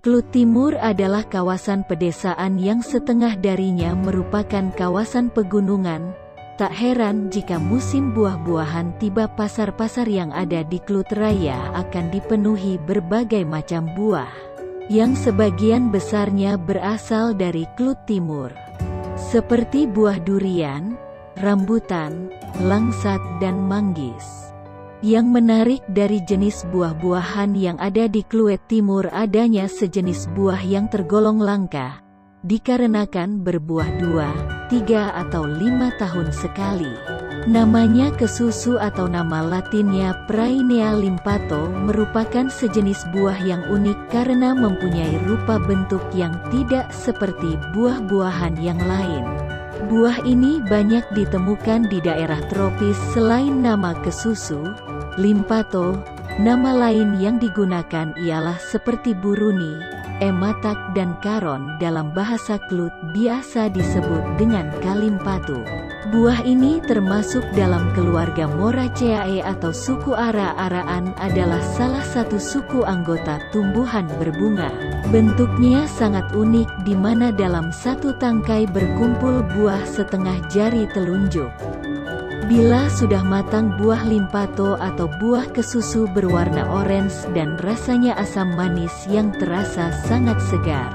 Klut Timur adalah kawasan pedesaan yang setengah darinya merupakan kawasan pegunungan. Tak heran jika musim buah-buahan tiba, pasar-pasar yang ada di Klut Raya akan dipenuhi berbagai macam buah, yang sebagian besarnya berasal dari Klut Timur. Seperti buah durian, rambutan, langsat dan manggis. Yang menarik dari jenis buah-buahan yang ada di Klut Timur, adanya sejenis buah yang tergolong langka, dikarenakan berbuah 2, 3 atau 5 tahun sekali. Namanya kesusu atau nama latinnya Praenea limpato, merupakan sejenis buah yang unik karena mempunyai rupa bentuk yang tidak seperti buah-buahan yang lain. Buah ini banyak ditemukan di daerah tropis. Selain nama kesusu, limpato, nama lain yang digunakan ialah seperti buruni, ematak dan karon. Dalam bahasa Klut biasa disebut dengan kalimpatu. Buah ini termasuk dalam keluarga Moraceae atau suku ara-araan, adalah salah satu suku anggota tumbuhan berbunga. Bentuknya sangat unik di mana dalam satu tangkai berkumpul buah setengah jari telunjuk. Bila sudah matang, buah limpato atau buah kesusu berwarna orange dan rasanya asam manis yang terasa sangat segar.